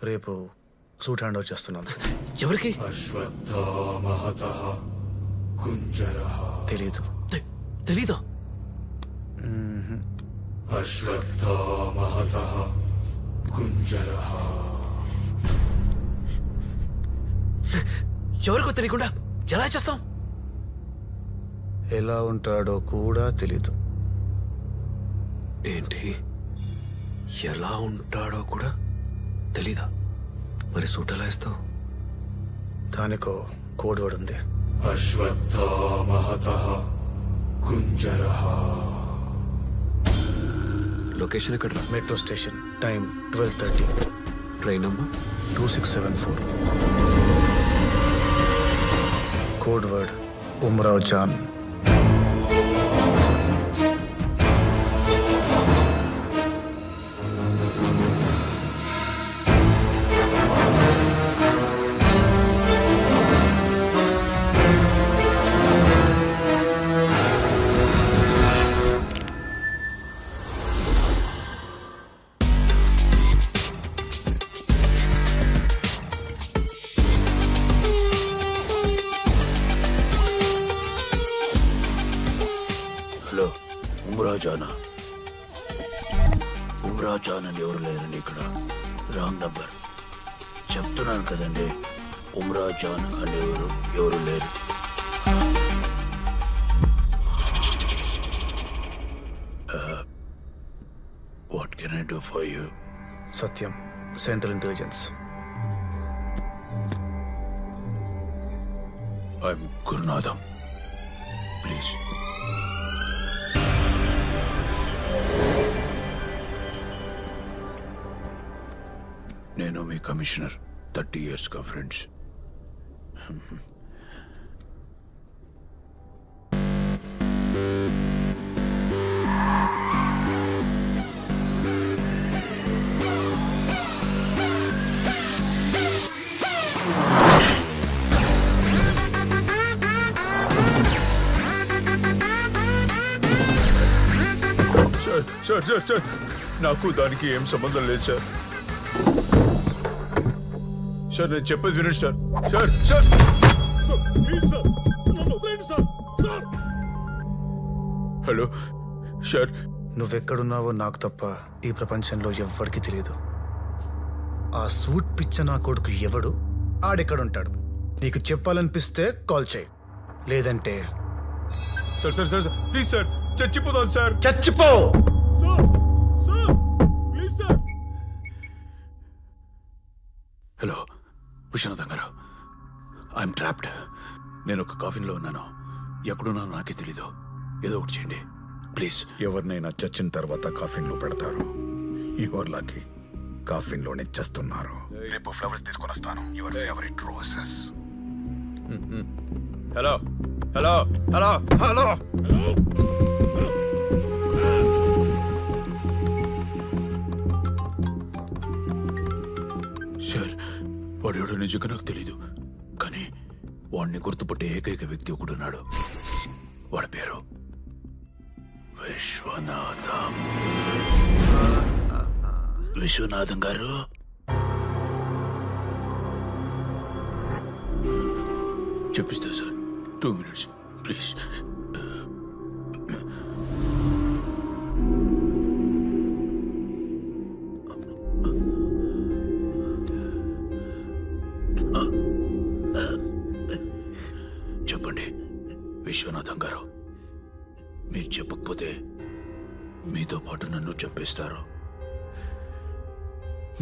రేపు suit hand over చేస్తున్నాను. ఎవరికి? తెలీదు. తెలీదా? ఎవరికో తెలియకుండా ఎలా చేస్తాం? ఎలా ఉంటాడో కూడా తెలీదు. ఏంటి, ఎలా ఉంటాడో కూడా తెలీదా? మరి సూట్ ఎలా ఇస్తావు? దానికో కోడ్ వర్డ్ ఉంది. లొకేషన్ ఎక్కడ? Metro station. Time 12:30. Train number 2674. Code word Umrao Jaan. Umrao Jaan అని ఎవరు లేరండి ఇక్కడ. Wrong number. చెప్తున్నాను కదండి, ఉమ్రా జాన్ అని ఎవరు లేరు. What can I do for you? Satyam, central intelligence. I'm Gurunatham. Please. నేను మీ కమిషనర్. 30 years గా ఫ్రెండ్స్. సార్ సార్ సార్, నాకు దానికి ఏం సంబంధం లేదు సార్. సార్ నేను చెప్పేది వినండి sir. Sir sir please sir, నన్ను వదిలేండి సార్. Sir hello sir. నువ్వెక్కడున్నావో నాకు తప్ప ఈ ప్రపంచంలో ఎవ్వడికి తెలియదు. ఆ సూట్ పిచ్చ నా కొడుకు ఎవడు, ఆడెక్కడుంటాడు నీకు చెప్పాలనిపిస్తే కాల్ చేయి, లేదంటే sir sir sir please sir, చచ్చిపోతాను సార్. చచ్చిపో sir. Sir please sir. Hello Viswanatham garu, I am trapped. నేను ఒక కాఫిన్లో ఉన్నాను. ఎక్కడున్నానో నాకే తెలీదు. ఏదో ఒకటి చేయండి ప్లీజ్. ఎవరినైనా చచ్చిన తర్వాత కాఫిన్లో పెడతారు. ఎవరిలాకి కాఫిన్లోనే చేస్తున్నారు. రేపు ఫ్లవర్స్ తీసుకొని వస్తాను. Your favourite roses. Hello hello hello hello. Sir వాడెవడో నిజంగా నాకు తెలీదు, కానీ వాడిని గుర్తుపట్టే ఏకైక వ్యక్తి ఒకడున్నాడు. వాడి పేరు విశ్వనాథం. విశ్వనాథం గారు, చెప్పిస్తా సార్. 2 minutes please. చెప్పండి విశ్వనాథం గారు, మీరు చెప్పకపోతే మీతో పాటు నన్ను చంపేస్తారు.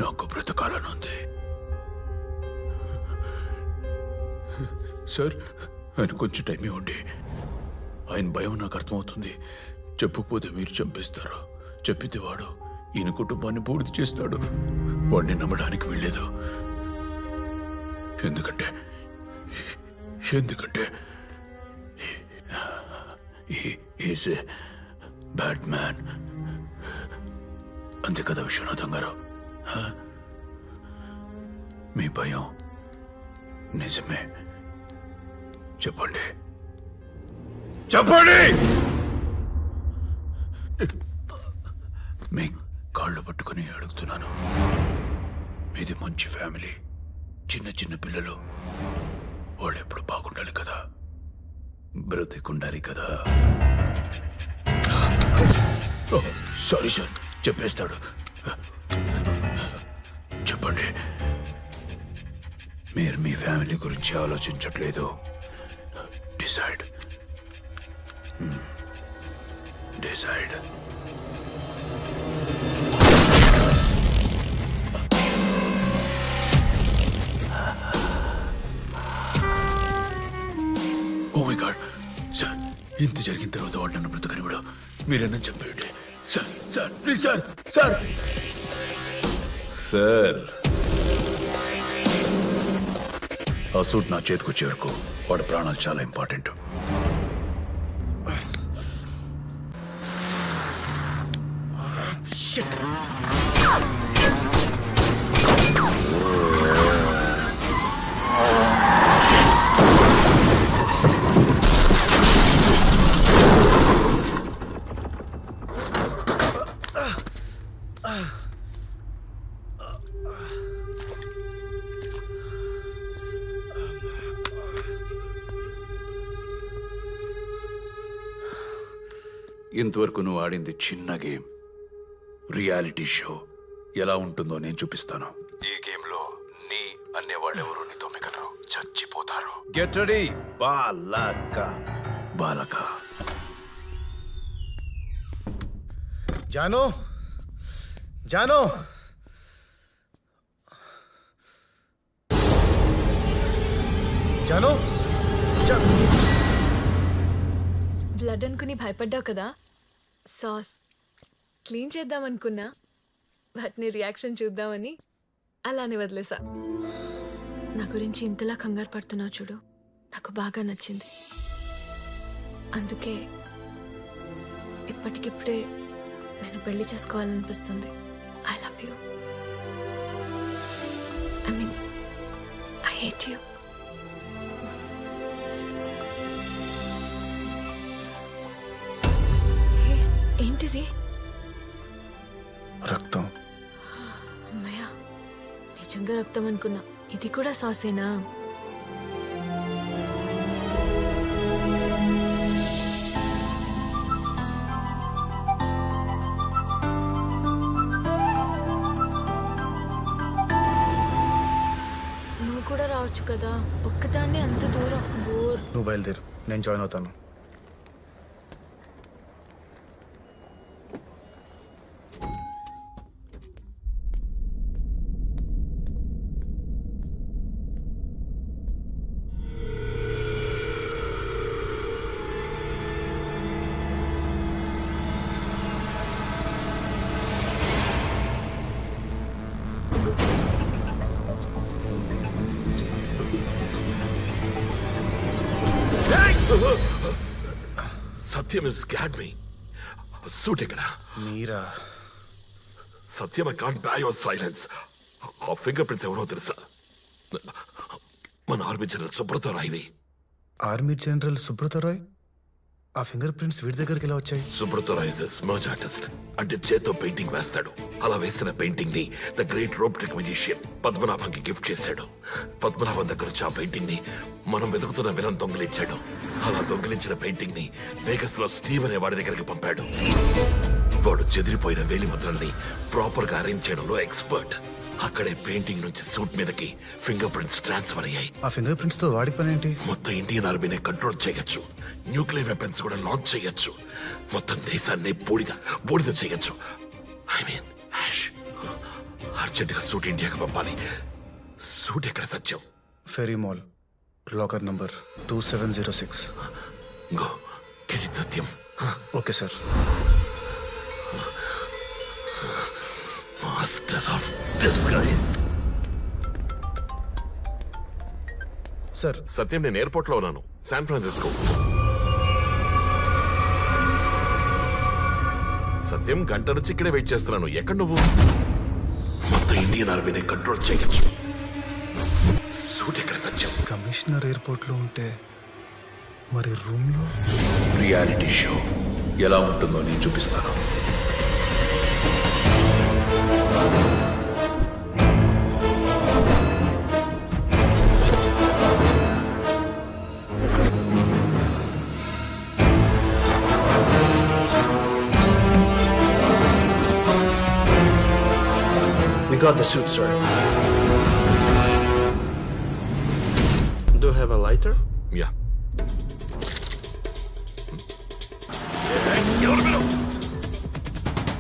నాకు బ్రతకాలనుంది. సార్ ఆయన కొంచెం టైం ఇవ్వండి. ఆయన భయం నాకు అర్థమవుతుంది. చెప్పకపోతే మీరు చంపేస్తారు. చెప్పితే వాడు ఈయన కుటుంబాన్ని పూర్తి చేస్తాడు. వాడిని నమ్మడానికి వెళ్ళలేదు. ఎందుకంటే ఈజ్ ఏ బ్యాడ్ మ్యాన్. అంతే కదా విశ్వనాథం గారు? మీ భయం నిజమే. చెప్పండి చెప్పండి. మీ కాళ్ళు పట్టుకుని అడుగుతున్నాను, మీది మంచి ఫ్యామిలీ, చిన్న చిన్న పిల్లలు. వాళ్ళు ఎప్పుడు బాగుండాలి కదా, బ్రతికుండాలి కదా. సారీ సార్, చెప్పేస్తాడు. చెప్పండి, మీరు మీ ఫ్యామిలీ గురించి ఆలోచించట్లేదు. Decide. Decide. Oh my God sir, ఇంత జరిగిన తర్వాత వాడు నన్ను బ్రతకనివ్వడు. మీరేనా చెప్పండి sir. Sir please sir. Sir sir, ఆ సూట్ నా చేతికి వచ్చే వరకు వాడి ప్రాణాలు చాలా ఇంపార్టెంట్. ఇంతవరకు నువ్వు ఆడింది చిన్న గేమ్. రియాలిటీ షో ఎలా ఉంటుందో నేను చూపిస్తాను. ఈ గేమ్ లో నీ అనేవాళ్ళు ఎవరు నీతో మిగలరు, చచ్చిపోతారు. గెట్ రెడీ బాలక. బాలక. జాను, జాను, జాను. బ్లడ్ అనుకుని భయపడ్డావు కదా, సాస్ క్లీన్ చేద్దామనుకున్నా, వాటిని రియాక్షన్ చూద్దామని అలానే వదిలేసా. నా గురించి ఇంతలా కంగారు పడుతున్నావు చూడు, నాకు బాగా నచ్చింది. అందుకే ఇప్పటికిప్పుడే నేను పెళ్లి చేసుకోవాలనిపిస్తుంది. I love you. I mean I hate you. ఏంటిది? రక్తం. అమ్మయ్య, నిజంగా రక్తం అనుకున్నా. ఇది కూడా సాసేనా? నువ్వు కూడా రావచ్చు కదా, ఒక్కదాన్నే అంత దూరం బోర్. నువ్వు బయలుదేరు, నేను జాయిన్ అవుతాను. Satyam has scared me. Suit ekkada? Meera? Satyam, I can't bear your silence. Our fingerprints evaro telusa? మన ఆర్మీ జనరల్ సుబ్రత రాయ్వి. Army general Subrata Roy? ఆ ఫింగర్ ప్రింట్స్ వీడి దగ్గరికి ఎలా వచ్చాయి? Subrata Roy is a smudge artist. అంటే చేత్తో పెయింటింగ్ వేస్తాడు. అలా వేసిన పెయింటింగ్ ని the great rope trick musician పద్మనాభంకి గిఫ్ట్ చేశాడు. పద్మనాభం దగ్గర వచ్చి ఆ పెయింటింగ్ ని మనం వెతుకుతున్న విలన్ దొంగిలించాడు. అలా దొంగిలించిన పెయింటింగ్ ని వేగస్ లో స్టీవ్ అనే వాడి దగ్గరికి పంపాడు. వాడు చెదిరిపోయిన వేలి ముద్రల్ని ప్రాపర్ గా అరేంజ్ చేయడంలో ఎక్స్పర్ట్. అక్కడే పెయింటింగ్ నుంచి సూట్ మీదకి ఫింగర్ ప్రింట్స్ ట్రాన్స్ఫర్ అయ్యాయి. ఆ ఫింగర్ ప్రింట్స్ తో వాడి పని ఏంటి? మొత్తం ఇండియన్ ఆర్మీని కంట్రోల్ చేయొచ్చు, న్యూక్లియర్ వెపన్స్ కూడా లాంచ్ చేయొచ్చు, మొత్తం దేశాన్ని బూడిద చేయొచ్చు. I mean ash. అర్జెంట్ గా సూట్ ఇండియాకి పంపాలి. సూట్ ఎక్కడ Satyam? Ferry mall, locker number 2706. Go get it Satyam. Okay sir. Master of disguise. Sir. Satyam, నేను ఎయిర్పోర్ట్ లో ఉన్నాను, శాన్ ఫ్రాన్సిస్కో. సత్యం, గంట నుంచి ఇక్కడే వెయిట్ చేస్తున్నాను. ఎక్కడ నువ్వు? మొత్తం ఇండియన్ ఆర్మీని కంట్రోల్ చేయొచ్చు. సూట్ ఎక్కడ సత్యం? కమిషనర్ ఎయిర్పోర్ట్ లో ఉంటే మరి రూమ్ లో? రియాలిటీ షో ఎలా ఉంటుందో నేను చూపిస్తాను. got the suit, sir. Do you have a lighter? Yeah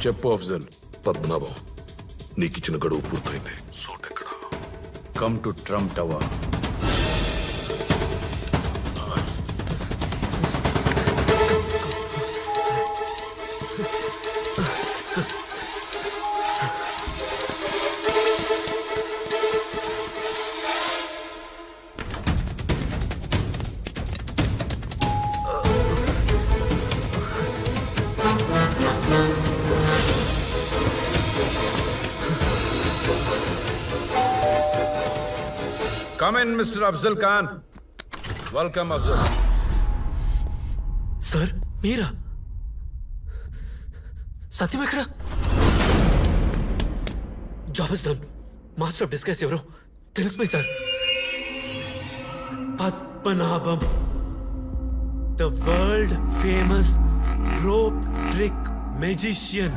చెప్పు అఫ్జల్. పద్మనాభం, నీకిచ్చిన గడువు పూర్తయింది. సూట్ ఎక్కడ? Come to Trump tower. Come in, Mr. Afzal Khan. Welcome, Afzal. Sir మీరా? సత్యం ఎక్కడ? Job is done. Master of disguise ఎవరో తెలిసిపోయింది సార్. Padmanabham, the world famous rope trick magician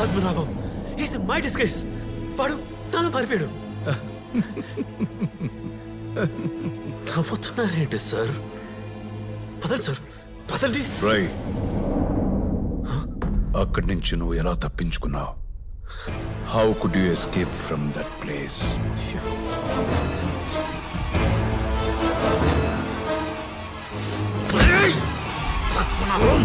Padmanabham. Is my disguise. వాడు నాలో మారిపోయాడు. నవ్వుతున్నారేంటి సార్? పదండి సార్, పదండి. రై, అక్కడి నుంచి నువ్వు ఎలా తప్పించుకున్నావు? How could you escape from that place? Padmanabham